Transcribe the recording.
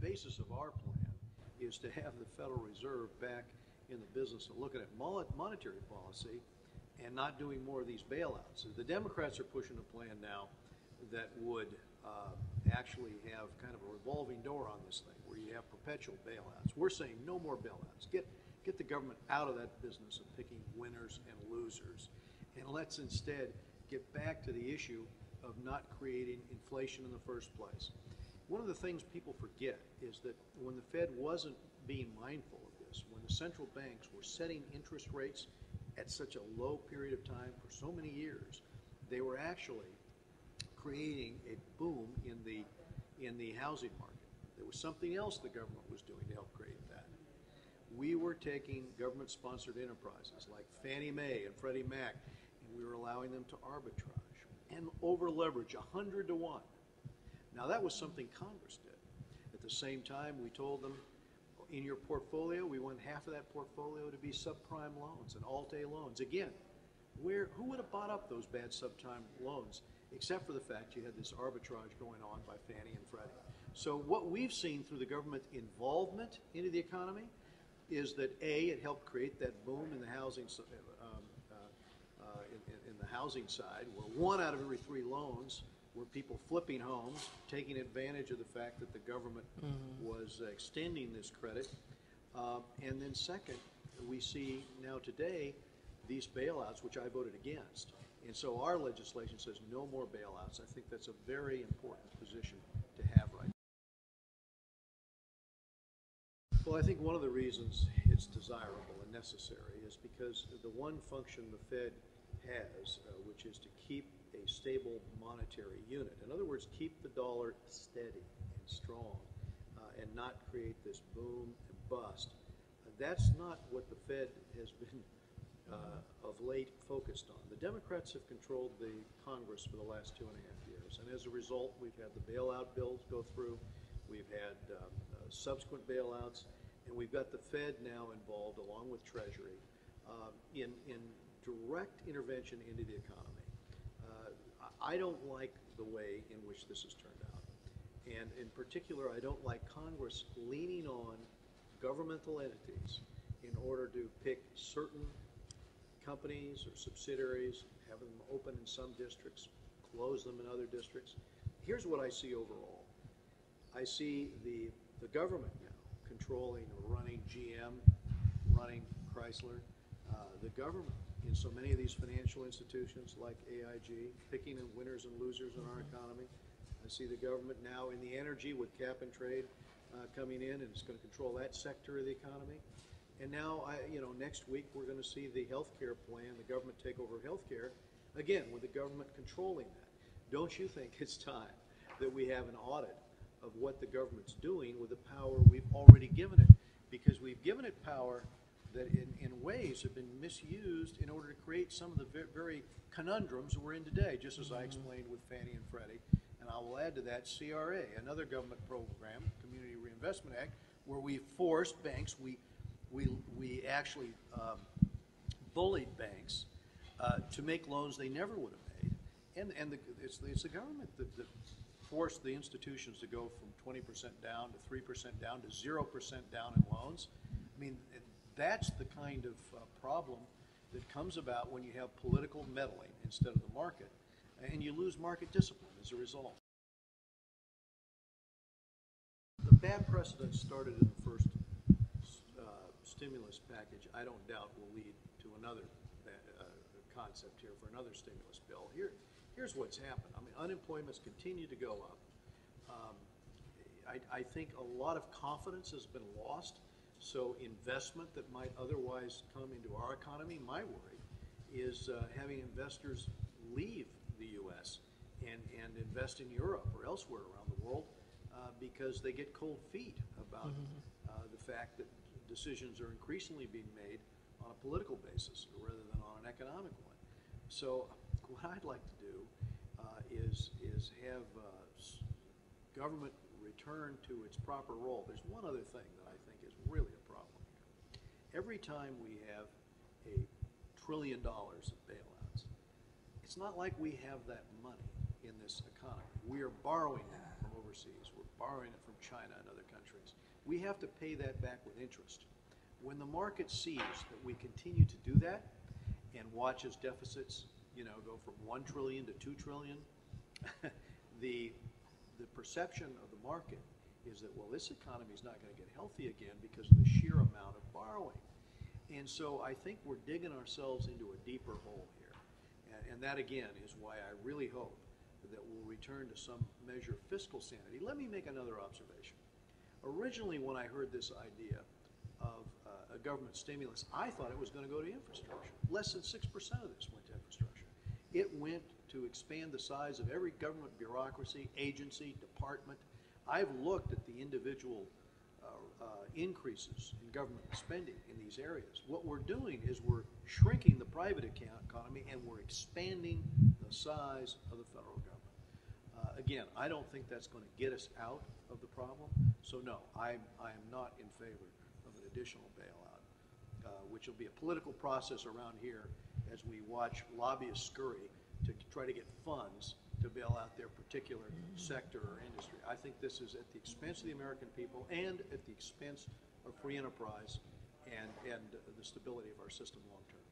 basis of our plan is to have the Federal Reserve back in the business of looking at monetary policy and not doing more of these bailouts. The Democrats are pushing a plan now that would actually have kind of a revolving door on this thing, where you have perpetual bailouts. We're saying no more bailouts. Get the government out of that business of picking winners and losers, and let's instead get back to the issue of not creating inflation in the first place. One of the things people forget is that when the Fed wasn't being mindful of this, when the central banks were setting interest rates at such a low period of time for so many years, they were actually creating a boom in the housing market. There was something else the government was doing to help create that. We were taking government-sponsored enterprises like Fannie Mae and Freddie Mac, and we were allowing them to arbitrage and over-leverage 100 to 1. Now, that was something Congress did. At the same time, we told them, in your portfolio, we want half of that portfolio to be subprime loans and Alt-A loans. Again, who would have bought up those bad subprime loans, except for the fact you had this arbitrage going on by Fannie and Freddie? So what we've seen through the government involvement into the economy is that it helped create that boom in the housing in the housing side, where 1 out of every 3 loans were people flipping homes, taking advantage of the fact that the government was extending this credit. And then second, we see now today these bailouts, which I voted against. And so our legislation says no more bailouts. I think that's a very important position to have right now. Well, I think one of the reasons it's desirable and necessary is because the one function the Fed has, which is to keep a stable monetary unit. In other words, keep the dollar steady and strong and not create this boom and bust. That's not what the Fed has been of late focused on. The Democrats have controlled the Congress for the last 2.5 years, and as a result, we've had the bailout bills go through, we've had subsequent bailouts, and we've got the Fed now involved, along with Treasury, in direct intervention into the economy. I don't like the way in which this has turned out, and in particular, I don't like Congress leaning on governmental entities in order to pick certain companies or subsidiaries, have them open in some districts, close them in other districts. Here's what I see overall. I see the government now controlling or running GM, running Chrysler, the government in so many of these financial institutions like AIG, picking winners and losers in our economy. I see the government now in the energy with cap and trade coming in, and it's going to control that sector of the economy. And now, next week we're going to see the health care plan, the government take over health care, again, with the government controlling that. Don't you think it's time that we have an audit of what the government's doing with the power we've already given it? Because we've given it power that in ways have been misused in order to create some of the very conundrums we're in today, just as I explained with Fannie and Freddie. And I will add to that CRA, another government program, Community Reinvestment Act, where we forced banks, we actually bullied banks to make loans they never would have made. And it's the government that forced the institutions to go from 20% down to 3% down to 0% down in loans. I mean, that's the kind of problem that comes about when you have political meddling instead of the market, and you lose market discipline as a result. The bad precedent started in the first stimulus package, I don't doubt will lead to another concept here for another stimulus bill. Here's what's happened. I mean, unemployment's continued to go up. I think a lot of confidence has been lost. So investment that might otherwise come into our economy, my worry, is having investors leave the U.S. and invest in Europe or elsewhere around the world because they get cold feet about the fact that decisions are increasingly being made on a political basis rather than on an economic one. So what I'd like to do is have government return to its proper role. There's one other thing that I think is really a problem here. Every time we have $1 trillion of bailouts, it's not like we have that money in this economy. We are borrowing from overseas. We're borrowing it from China and other countries. We have to pay that back with interest. When the market sees that we continue to do that and watches deficits, go from 1 trillion to 2 trillion, the perception of the market is that, well, this economy is not going to get healthy again because of the sheer amount of borrowing. And so I think we're digging ourselves into a deeper hole here. And that, again, is why I really hope that we'll return to some measure of fiscal sanity. Let me make another observation. Originally, when I heard this idea of a government stimulus, I thought it was going to go to infrastructure. Less than 6% of this went to infrastructure. It went to expand the size of every government bureaucracy, agency, department. I've looked at the individual increases in government spending in these areas. What we're doing is we're shrinking the private economy and we're expanding the size of the federal government. Again, I don't think that's going to get us out of the problem. So no, I am not in favor of an additional bailout, which will be a political process around here as we watch lobbyists scurry to try to get funds to bail out their particular sector or industry. I think this is at the expense of the American people and at the expense of free enterprise and the stability of our system long term.